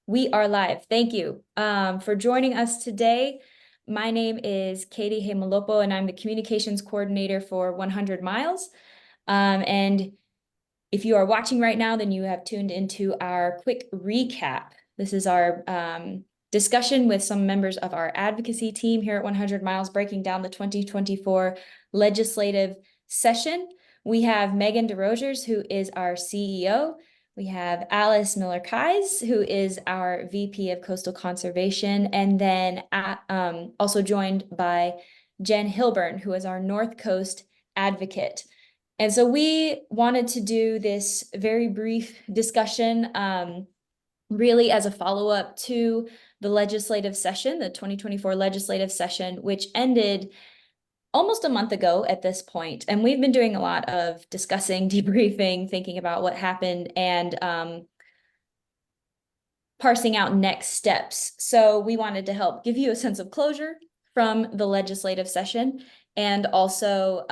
We are live. Thank you for joining us today. My name is Katie Hemalopo, and I'm the communications coordinator for 100 Miles. And if you are watching right now, then you have tuned into our quick recap. This is our discussion with some members of our advocacy team here at 100 Miles, breaking down the 2024 legislative session. We have Megan DeRogers, who is our CEO. We have Alice Miller-Kais, who is our VP of Coastal Conservation, and then also joined by Jen Hilburn, who is our North Coast advocate. And so we wanted to do this very brief discussion, really as a follow-up to the legislative session, the 2024 legislative session, which ended almost a month ago at this point. And we've been doing a lot of discussing, debriefing, thinking about what happened, and parsing out next steps. So we wanted to help give you a sense of closure from the legislative session, and also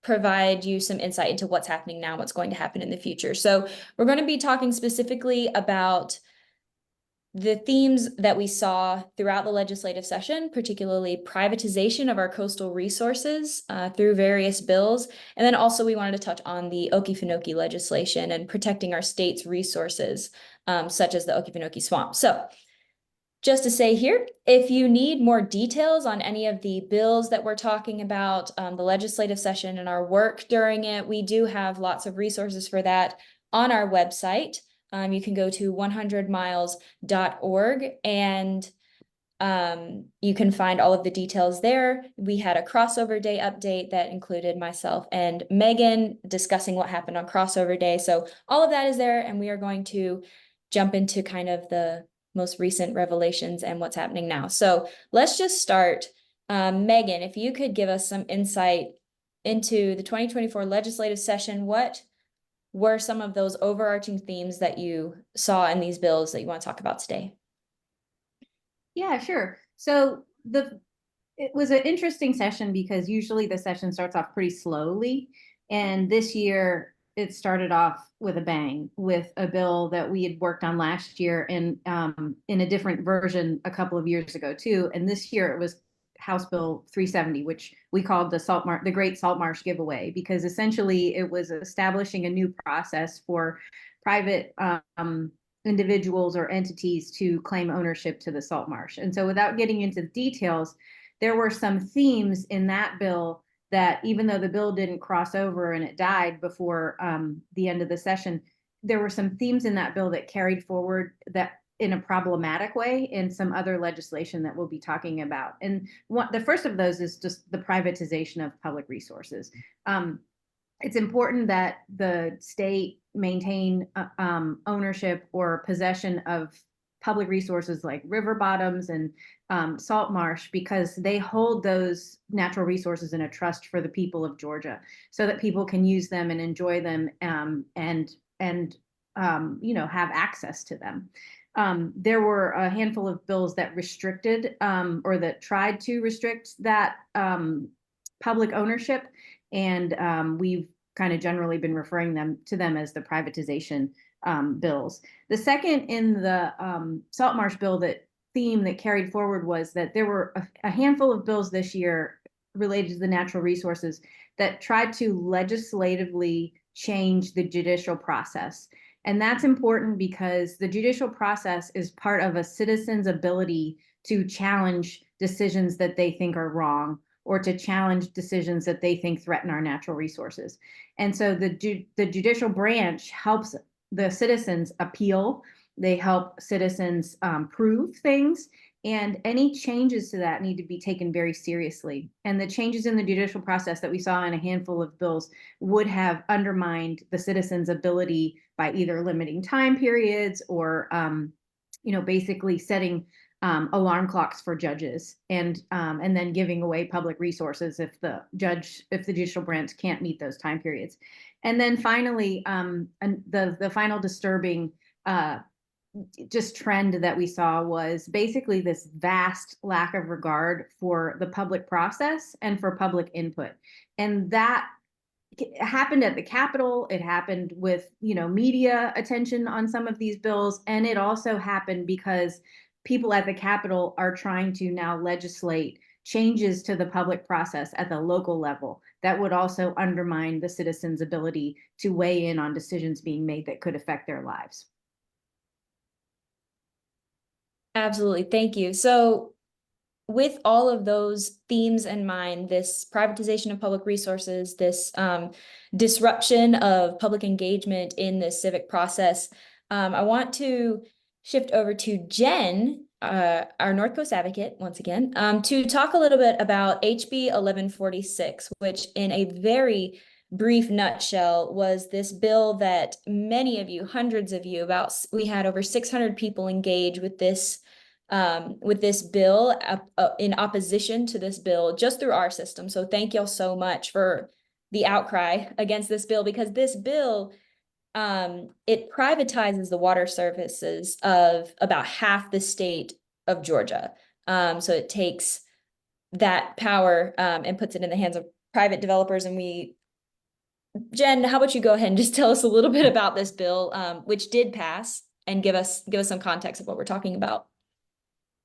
provide you some insight into what's happening now, what's going to happen in the future. So we're going to be talking specifically about the themes that we saw throughout the legislative session, particularly privatization of our coastal resources through various bills. And then also we wanted to touch on the Okefenokee legislation and protecting our state's resources, such as the Okefenokee Swamp. So just to say here, if you need more details on any of the bills that we're talking about, the legislative session and our work during it, we do have lots of resources for that on our website. You can go to 100miles.org and you can find all of the details there. We had a crossover day update that included myself and Megan discussing what happened on crossover day. So all of that is there, and we are going to jump into kind of the most recent revelations and what's happening now. So let's just start. Megan, if you could give us some insight into the 2024 legislative session, what were some of those overarching themes that you saw in these bills that you want to talk about today? Yeah, sure. So it was an interesting session because usually the session starts off pretty slowly. And this year it started off with a bang with a bill that we had worked on last year in a different version a couple of years ago too. And this year it was House Bill 370, which we called the Great Salt Marsh Giveaway, because essentially it was establishing a new process for private individuals or entities to claim ownership to the salt marsh. And so without getting into details, there were some themes in that bill that, even though the bill didn't cross over and it died before the end of the session, there were some themes in that bill that carried forward that in a problematic way in some other legislation that we'll be talking about. And the first of those is just the privatization of public resources. It's important that the state maintain ownership or possession of public resources like river bottoms and salt marsh, because they hold those natural resources in a trust for the people of Georgia, so that people can use them and enjoy them, and have access to them. There were a handful of bills that restricted or that tried to restrict that public ownership, and we've kind of generally been referring to them as the privatization bills. The second in the salt marsh bill theme that carried forward was that there were a handful of bills this year related to the natural resources that tried to legislatively change the judicial process. And that's important because the judicial process is part of a citizen's ability to challenge decisions that they think are wrong, or to challenge decisions that they think threaten our natural resources. And so the judicial branch helps the citizens appeal. They help citizens prove things, and any changes to that need to be taken very seriously. And the changes in the judicial process that we saw in a handful of bills would have undermined the citizens' ability by either limiting time periods or, basically setting alarm clocks for judges, and then giving away public resources if the judicial branch can't meet those time periods. And then finally, the final disturbing just trend that we saw was basically this vast lack of regard for the public process and for public input. And that it happened at the Capitol. It happened with, media attention on some of these bills. And it also happened because people at the Capitol are trying to now legislate changes to the public process at the local level that would also undermine the citizens' ability to weigh in on decisions being made that could affect their lives. Absolutely. Thank you. So with all of those themes in mind, this privatization of public resources, this disruption of public engagement in the civic process, I want to shift over to Jen, our North Coast advocate, once again, to talk a little bit about HB 1146, which in a very brief nutshell was this bill that many of you, hundreds of you, we had over 600 people engage with this bill in opposition to this bill just through our system. So thank y'all so much for the outcry against this bill, because this bill, it privatizes the water services of about half the state of Georgia. So it takes that power and puts it in the hands of private developers. And Jen, how about you go ahead and just tell us a little bit about this bill, which did pass, and give us some context of what we're talking about.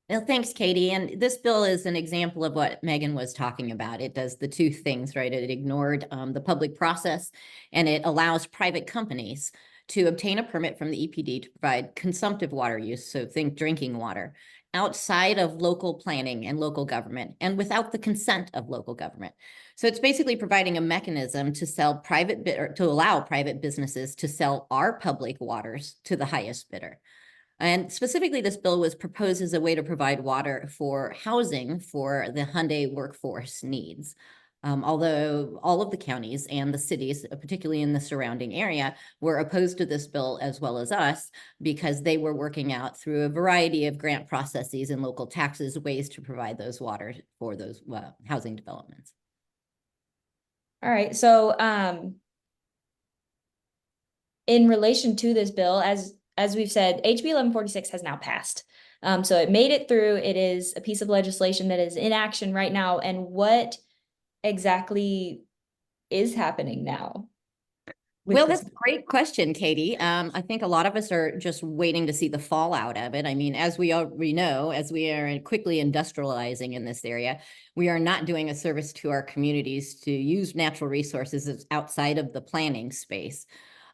Well, thanks, Katie. And this bill is an example of what Megan was talking about. It does the two things, right? It ignored the public process, and it allows private companies to obtain a permit from the EPD to provide consumptive water use, so think drinking water, outside of local planning and local government, and without the consent of local government. So it's basically providing a mechanism to allow private businesses to sell our public waters to the highest bidder. And specifically, this bill was proposed as a way to provide water for housing for the Hyundai workforce needs. Although all of the counties and the cities, particularly in the surrounding area, were opposed to this bill as well as us, because they were working out through a variety of grant processes and local taxes ways to provide those water for those housing developments. All right, so in relation to this bill, as we've said, HB 1146 has now passed. So it made it through. It is a piece of legislation that is in action right now. And what exactly is happening now? Well, that's a great question, Katie. I think a lot of us are just waiting to see the fallout of it. I mean, as we already know, as we are quickly industrializing in this area, we are not doing a service to our communities to use natural resources outside of the planning space.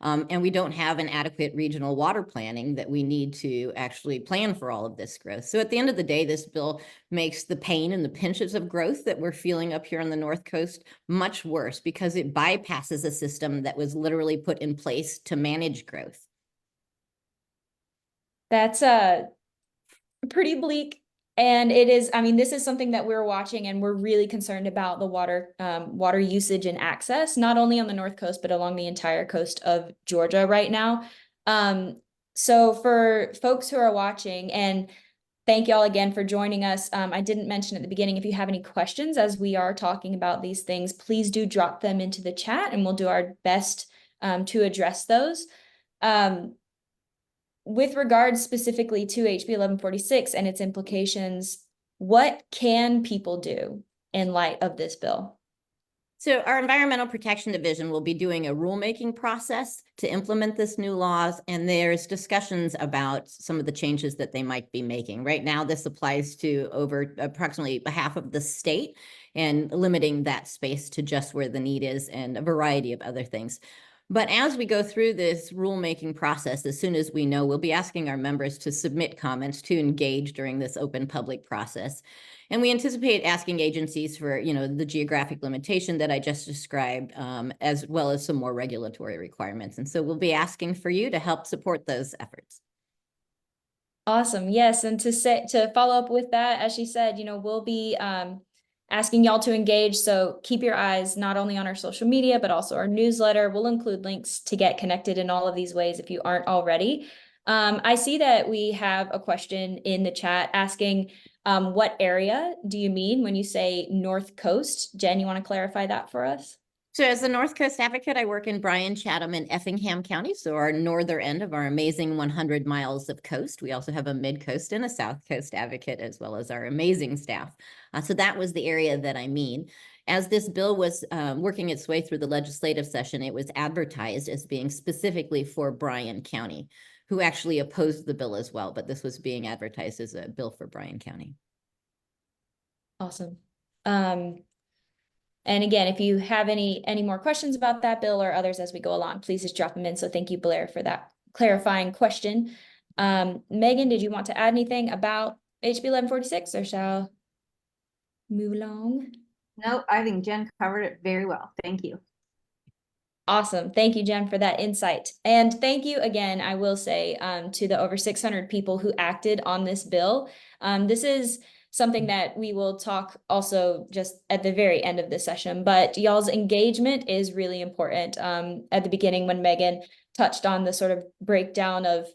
And we don't have an adequate regional water planning that we need to actually plan for all of this growth. So at the end of the day, this bill makes the pain and the pinches of growth that we're feeling up here on the North Coast much worse, because it bypasses a system that was literally put in place to manage growth. That's pretty bleak. And it is, I mean, this is something that we're watching, and we're really concerned about the water usage and access, not only on the North Coast, but along the entire coast of Georgia right now. So for folks who are watching, and thank y'all again for joining us. I didn't mention at the beginning, if you have any questions as we are talking about these things, please do drop them into the chat, and we'll do our best to address those. With regards specifically to HB 1146 and its implications, what can people do in light of this bill? So our Environmental Protection Division will be doing a rulemaking process to implement this new laws, and there's discussions about some of the changes that they might be making. Right now, this applies to over approximately half of the state, and limiting that space to just where the need is, and a variety of other things. But as we go through this rulemaking process, as soon as we know, we'll be asking our members to submit comments to engage during this open public process. And we anticipate asking agencies for, the geographic limitation that I just described, as well as some more regulatory requirements. And so we'll be asking for you to help support those efforts. Awesome. Yes. And to follow up with that, as she said, we'll be asking y'all to engage. So keep your eyes not only on our social media, but also our newsletter. We'll include links to get connected in all of these ways if you aren't already. I see that we have a question in the chat asking, what area do you mean when you say North Coast? Jen, you want to clarify that for us? So as a North Coast advocate, I work in Bryan, Chatham, and Effingham County, so our northern end of our amazing 100 miles of coast. We also have a mid-coast and a South Coast advocate, as well as our amazing staff. So that was the area that I mean. As this bill was working its way through the legislative session, it was advertised as being specifically for Bryan County, who actually opposed the bill as well, but this was being advertised as a bill for Bryan County. Awesome. And again, if you have any more questions about that bill or others as we go along, please just drop them in. So thank you, Blair, for that clarifying question. Megan, did you want to add anything about HB 1146 or shall move along? No, I think Jen covered it very well. Thank you. Awesome. Thank you, Jen, for that insight. And thank you again, I will say, to the over 600 people who acted on this bill. This is something that we will talk also just at the very end of the session, but y'all's engagement is really important. At the beginning, when Megan touched on the sort of breakdown of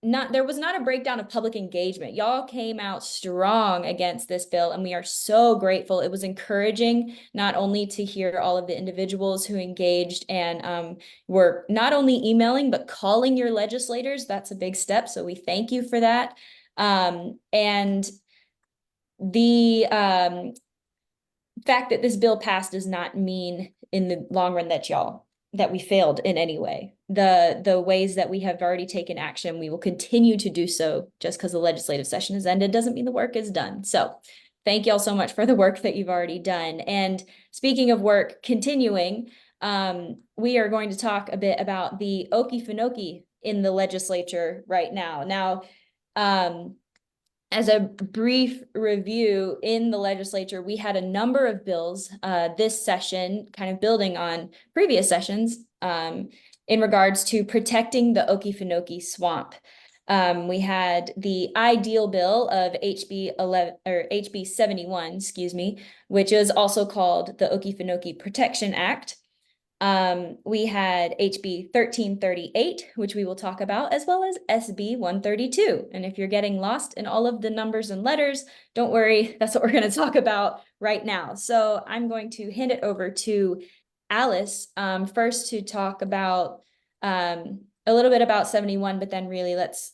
there was not a breakdown of public engagement. Y'all came out strong against this bill, and we are so grateful. It was encouraging not only to hear all of the individuals who engaged and were not only emailing, but calling your legislators. That's a big step, so we thank you for that. And the fact that this bill passed does not mean in the long run that we failed in any way. The ways that we have already taken action, we will continue to do so. Just because the legislative session has ended doesn't mean the work is done. So thank y'all so much for the work that you've already done. And speaking of work continuing, we are going to talk a bit about the Okefenokee in the legislature right now. Now, as a brief review, in the legislature, we had a number of bills this session, kind of building on previous sessions, in regards to protecting the Okefenokee swamp. We had the ideal bill of HB 71, excuse me, which is also called the Okefenokee Protection Act. We had HB 1338, which we will talk about, as well as SB 132. And if you're getting lost in all of the numbers and letters, don't worry, that's what we're going to talk about right now. So I'm going to hand it over to Alice, first to talk about a little bit about 71, but then really let's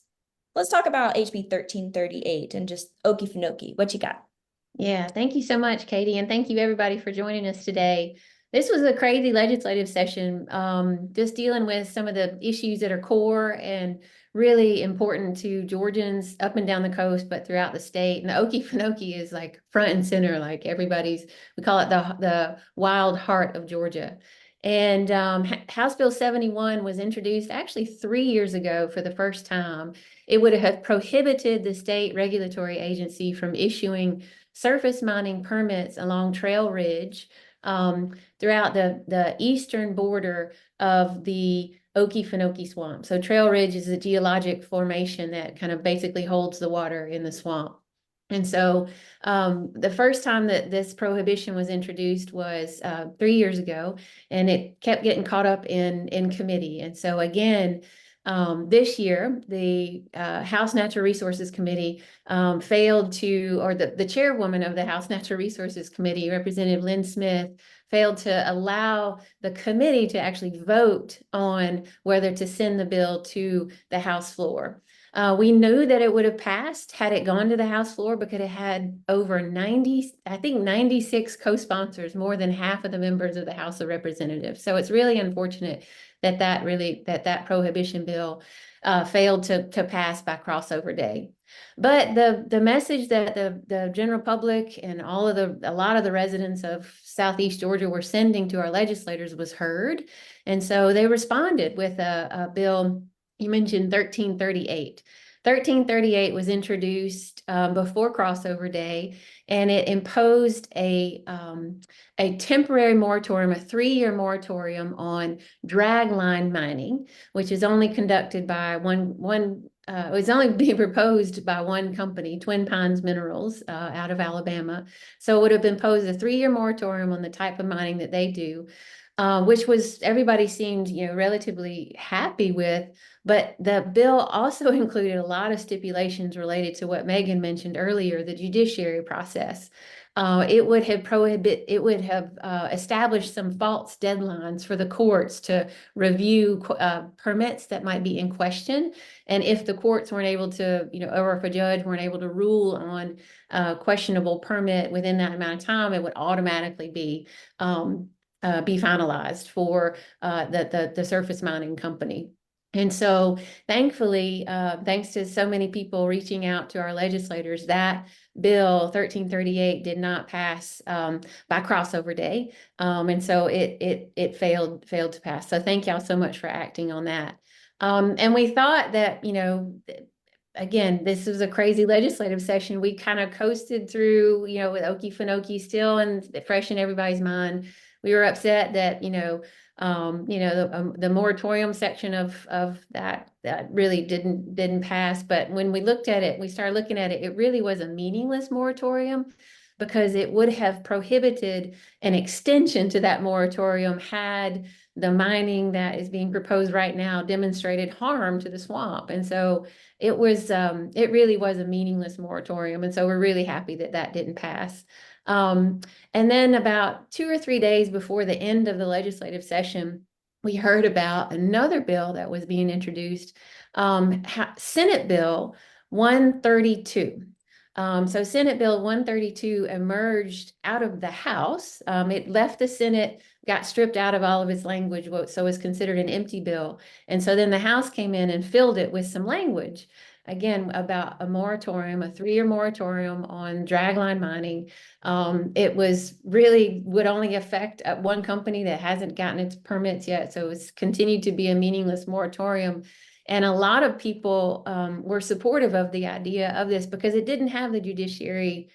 talk about HB 1338 and just Okefenokee. What you got? Yeah, thank you so much, Katie, and thank you everybody for joining us today. This was a crazy legislative session, just dealing with some of the issues that are core and really important to Georgians up and down the coast, but throughout the state. And the Okefenokee is like front and center, like we call it the wild heart of Georgia. And House Bill 71 was introduced actually 3 years ago for the first time. It would have prohibited the state regulatory agency from issuing surface mining permits along Trail Ridge throughout the eastern border of the Okefenokee swamp. So Trail Ridge is a geologic formation that kind of basically holds the water in the swamp. And so the first time that this prohibition was introduced was 3 years ago, and it kept getting caught up in committee. And so again, this year, the House Natural Resources Committee failed to, or the chairwoman of the House Natural Resources Committee, Representative Lynn Smith, failed to allow the committee to actually vote on whether to send the bill to the House floor. We knew that it would have passed had it gone to the House floor because it had over 96 co-sponsors, more than half of the members of the House of Representatives. So it's really unfortunate that prohibition bill failed to pass by crossover day. But the message that the general public and a lot of the residents of Southeast Georgia were sending to our legislators was heard. And so they responded with a bill. You mentioned 1338. 1338 was introduced before crossover day, and it imposed a temporary moratorium, a 3-year moratorium on dragline mining, which is only conducted by it was only being proposed by one company, Twin Pines Minerals, out of Alabama. So it would have imposed a 3-year moratorium on the type of mining that they do, which everybody seemed, relatively happy with. But the bill also included a lot of stipulations related to what Megan mentioned earlier, the judiciary process. it would have established some false deadlines for the courts to review permits that might be in question. And if the courts weren't able to, or if a judge weren't able to rule on a questionable permit within that amount of time, it would automatically be finalized for the surface mining company. And so thankfully, thanks to so many people reaching out to our legislators, that Bill 1338 did not pass by crossover day. And so it failed to pass. So thank y'all so much for acting on that. And we thought that, again, this was a crazy legislative session. We kind of coasted through, with Okefenokee still and fresh in everybody's mind. We were upset that, the moratorium section of that really didn't pass. But when we started looking at it, it really was a meaningless moratorium, because it would have prohibited an extension to that moratorium had the mining that is being proposed right now demonstrated harm to the swamp. And so it really was a meaningless moratorium. And so we're really happy that that didn't pass. And then about 2 or 3 days before the end of the legislative session, we heard about another bill that was being introduced, Senate Bill 132. So Senate Bill 132 emerged out of the House. It left the Senate, got stripped out of all of its language, so was considered an empty bill. And so then the House came in and filled it with some language, again, about a moratorium, a 3-year moratorium on dragline mining. It would only affect one company that hasn't gotten its permits yet. So it's continued to be a meaningless moratorium. And a lot of people were supportive of the idea of this because it didn't have the judiciary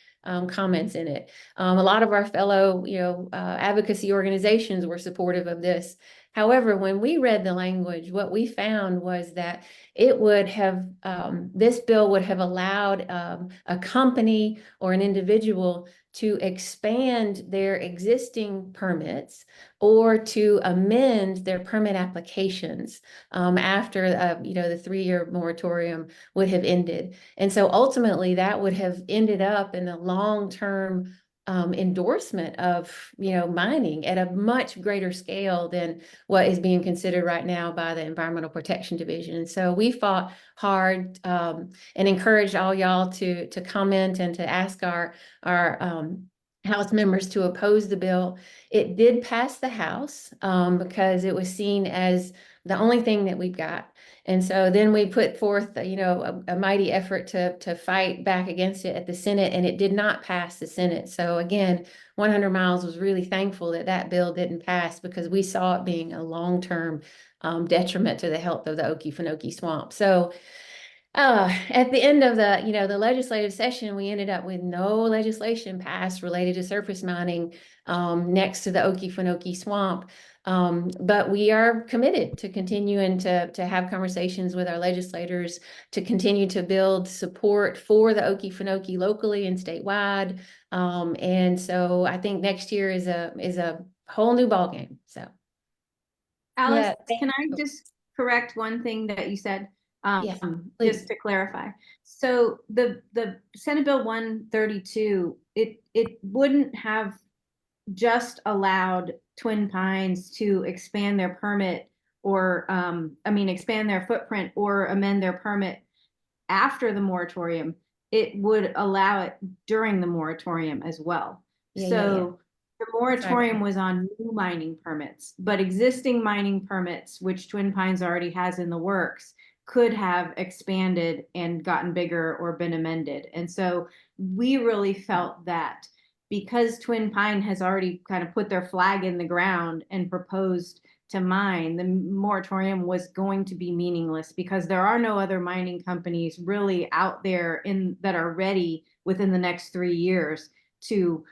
comments in it. A lot of our fellow, advocacy organizations were supportive of this. However, when we read the language, what we found was that it would have, this bill would have allowed a company or an individual to expand their existing permits or to amend their permit applications after the 3-year moratorium would have ended. And so ultimately that would have ended up in a long-term endorsement of mining at a much greater scale than what is being considered right now by the Environmental Protection Division. And so we fought hard and encouraged all y'all to comment and to ask our House members to oppose the bill. It did pass the House because it was seen as the only thing that we've got. And so then we put forth, a mighty effort to fight back against it at the Senate, and it did not pass the Senate. So again, 100 Miles was really thankful that that bill didn't pass, because we saw it being a long-term detriment to the health of the Okefenokee swamp. So at the end of the legislative session, we ended up with no legislation passed related to surface mining next to the Okefenokee swamp. But we are committed to continuing to have conversations with our legislators to continue to build support for the Okefenokee locally and statewide. And so I think next year is a whole new ballgame. So, Alice, Yeah, can I just correct one thing that you said? Yes, please. Just to clarify. So the Senate Bill 132, it wouldn't have just allowed Twin Pines to expand their permit or expand their footprint or amend their permit after the moratorium. It would allow it during the moratorium as well. So the moratorium was on new mining permits, but existing mining permits, which Twin Pines already has in the works, could have expanded and gotten bigger or been amended. And so we really felt that because Twin Pine has already kind of put their flag in the ground and proposed to mine, the moratorium was going to be meaningless, because there are no other mining companies really out there that are ready within the next 3 years to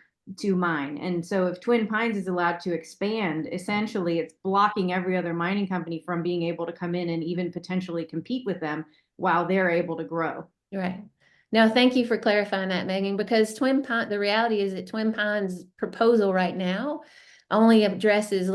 mine. And so if Twin Pines is allowed to expand, essentially it's blocking every other mining company from being able to come in and even potentially compete with them while they're able to grow. Right. No, thank you for clarifying that, Megan, because the reality is that Twin Pines proposal right now only addresses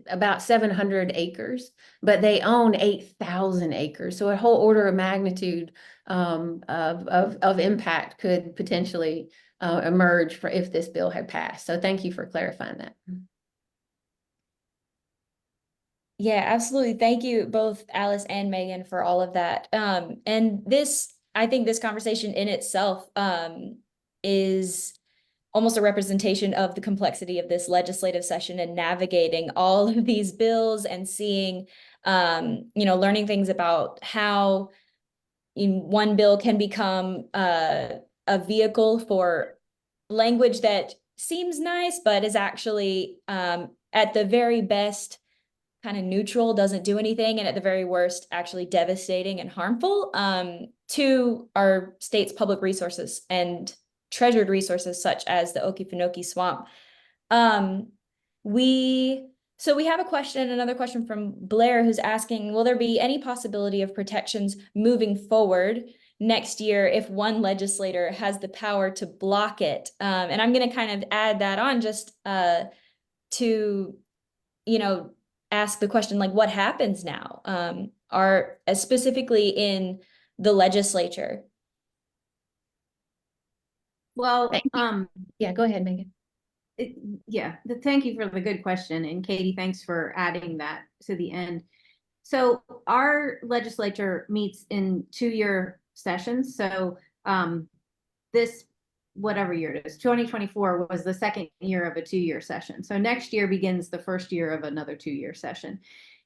about 700 acres, but they own 8,000 acres. So a whole order of magnitude of impact could potentially emerge for if this bill had passed. So thank you for clarifying that. Yeah, absolutely. Thank you both Alice and Megan for all of that. And I think this conversation in itself is almost a representation of the complexity of this legislative session and navigating all of these bills and seeing, learning things about how one bill can become a vehicle for language that seems nice, but is actually at the very best kind of neutral, doesn't do anything, and at the very worst, actually devastating and harmful to our state's public resources and treasured resources such as the Okefenokee Swamp. We have another question from Blair, who's asking, will there be any possibility of protections moving forward next year if one legislator has the power to block it? And I'm going to kind of add that on just to, ask the question, like, what happens now? Specifically in the legislature? Well, Yeah, go ahead, Megan. Thank you for the good question. And Katie, thanks for adding that to the end. So our legislature meets in 2-year sessions. So this, whatever year it is, 2024 was the second year of a 2-year session. So next year begins the first year of another 2-year session.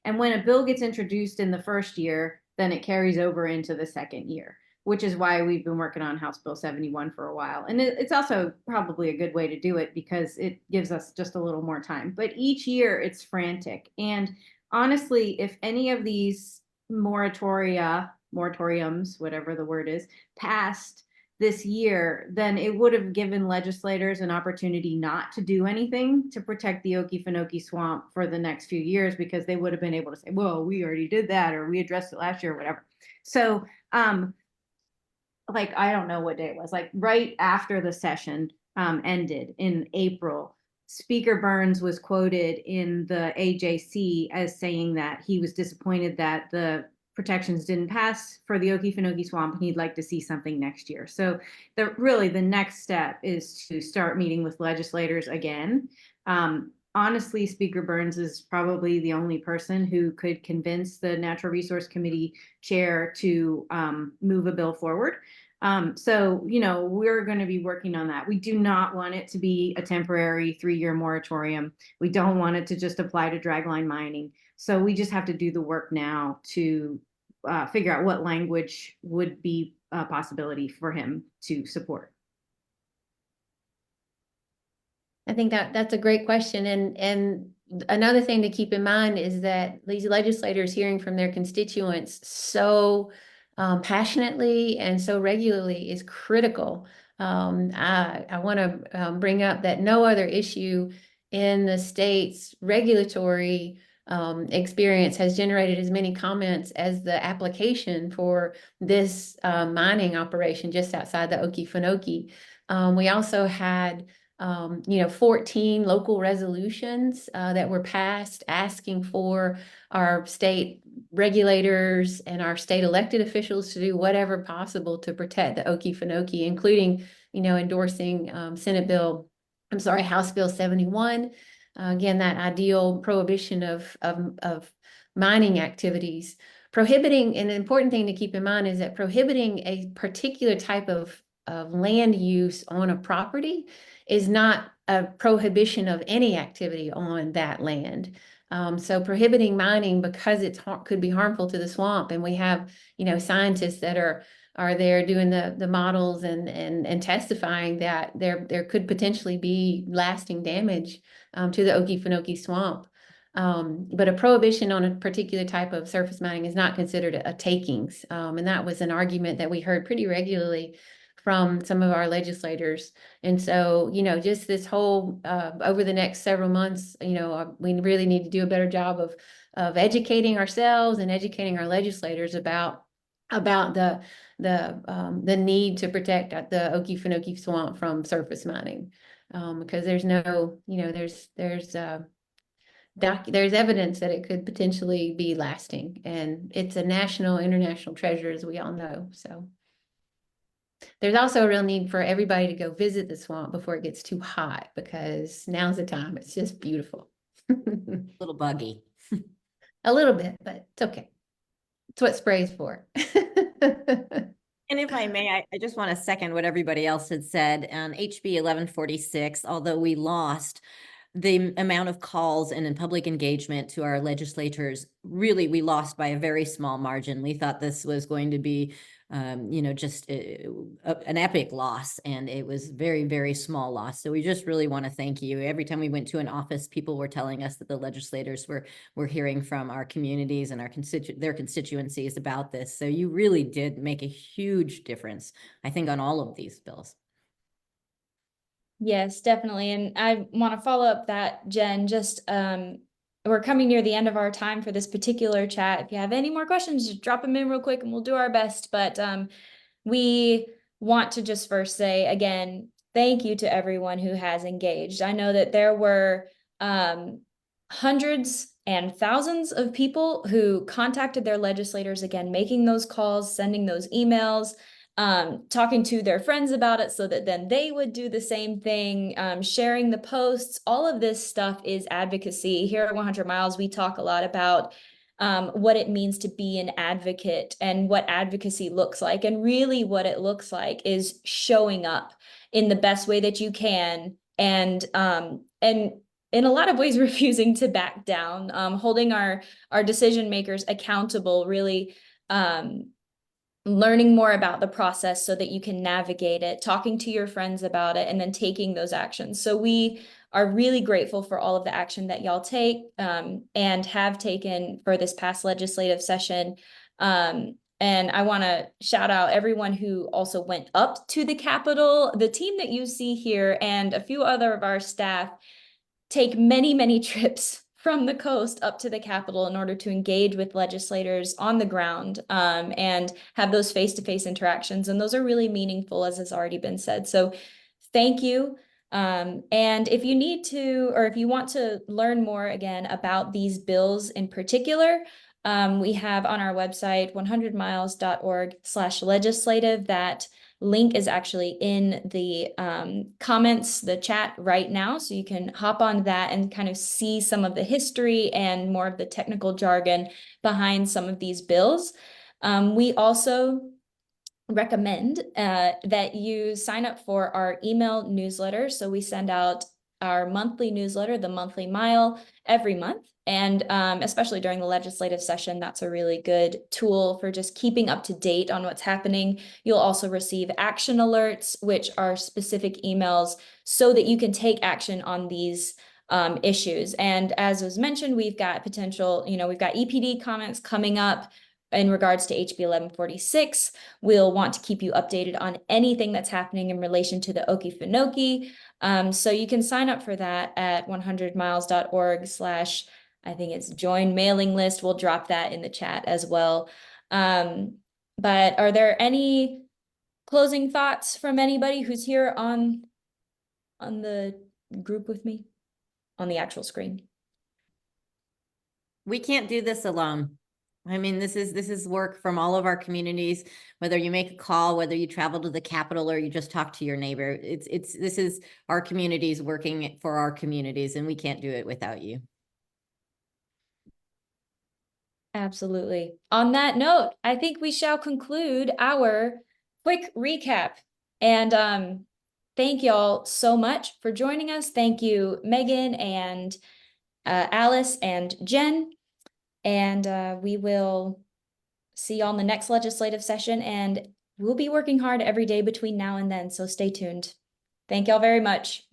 And when a bill gets introduced in the first year, then it carries over into the second year, which is why we've been working on House Bill 71 for a while. And it's also probably a good way to do it because it gives us just a little more time. But each year it's frantic. And honestly, if any of these moratoriums, whatever the word is, passed this year, then it would have given legislators an opportunity not to do anything to protect the Okefenokee Swamp for the next few years, because they would have been able to say, well, we already did that, or we addressed it last year, or whatever. So, like, I don't know what day it was, like right after the session ended in April, Speaker Burns was quoted in the AJC as saying that he was disappointed that the protections didn't pass for the Okefenokee Swamp, and he'd like to see something next year. So really the next step is to start meeting with legislators again. Honestly, Speaker Burns is probably the only person who could convince the Natural Resource Committee chair to move a bill forward. So, we're going to be working on that. We do not want it to be a temporary 3-year moratorium. We don't want it to just apply to dragline mining. So we just have to do the work now to figure out what language would be a possibility for him to support. I think that's a great question. And another thing to keep in mind is that these legislators hearing from their constituents so passionately and so regularly is critical. I want to bring up that no other issue in the state's regulatory experience has generated as many comments as the application for this mining operation just outside the Okefenokee. We also had 14 local resolutions that were passed asking for our state regulators and our state elected officials to do whatever possible to protect the Okefenokee, including, endorsing House Bill 71. Again, that ideal prohibition of mining activities. Prohibiting, an important thing to keep in mind is that prohibiting a particular type of land use on a property is not a prohibition of any activity on that land. So prohibiting mining because it could be harmful to the swamp, and we have scientists that are there doing the models and testifying that there could potentially be lasting damage to the Okefenokee Swamp. But a prohibition on a particular type of surface mining is not considered a takings. And that was an argument that we heard pretty regularly from some of our legislators. And so, just this whole, over the next several months, we really need to do a better job of educating ourselves and educating our legislators about the need to protect the Okefenokee Swamp from surface mining. Because there's no, there's there's evidence that it could potentially be lasting, and it's a national, international treasure, as we all know. So there's also a real need for everybody to go visit the swamp before it gets too hot, because now's the time. It's just beautiful. Little buggy. A little bit, but it's okay. It's what spray's for. And if I may, I just want to second what everybody else had said on HB 1146. Although we lost the amount of calls and in public engagement to our legislators, really, we lost by a very small margin. We thought this was going to be, just an epic loss, and it was very, very small loss. So we just really want to thank you. Every time we went to an office, people were telling us that the legislators were hearing from our communities and their constituencies about this. So you really did make a huge difference, I think, on all of these bills. Yes, definitely. And I want to follow up that, Jen, just we're coming near the end of our time for this particular chat. If you have any more questions, just drop them in real quick and we'll do our best. But we want to just first say, again, thank you to everyone who has engaged. I know that there were hundreds and thousands of people who contacted their legislators, again, making those calls, sending those emails, talking to their friends about it so that then they would do the same thing, sharing the posts. All of this stuff is advocacy. Here at 100 Miles, we talk a lot about what it means to be an advocate and what advocacy looks like. And really what it looks like is showing up in the best way that you can, and in a lot of ways refusing to back down, holding our decision makers accountable, really learning more about the process so that you can navigate it, talking to your friends about it, and then taking those actions. So we are really grateful for all of the action that y'all take and have taken for this past legislative session. And I want to shout out everyone who also went up to the Capitol. The team that you see here and a few other of our staff take many, many trips from the coast up to the Capitol in order to engage with legislators on the ground and have those face-to-face interactions. And those are really meaningful, as has already been said. So thank you. And if you need to, or if you want to learn more again about these bills in particular, we have on our website 100miles.org/legislative. That link is actually in the comments, the chat right now. So you can hop on that and kind of see some of the history and more of the technical jargon behind some of these bills. We also recommend that you sign up for our email newsletter. So we send out our monthly newsletter, the Monthly Mile, every month. And especially during the legislative session, that's a really good tool for just keeping up to date on what's happening. You'll also receive action alerts, which are specific emails so that you can take action on these issues. And as was mentioned, we've got potential, we've got EPD comments coming up in regards to HB 1146. We'll want to keep you updated on anything that's happening in relation to the Okefenokee. So you can sign up for that at 100miles.org/ I think it's join mailing list. We'll drop that in the chat as well. But are there any closing thoughts from anybody who's here on the group with me on the actual screen? We can't do this alone. I mean, this is work from all of our communities, whether you make a call, whether you travel to the Capitol, or you just talk to your neighbor. This is our communities working for our communities, and we can't do it without you. Absolutely. On that note, I think we shall conclude our quick recap. And thank y'all so much for joining us. Thank you, Megan and Alice and Jen. And we will see y'all in the next legislative session. And we'll be working hard every day between now and then. So stay tuned. Thank y'all very much.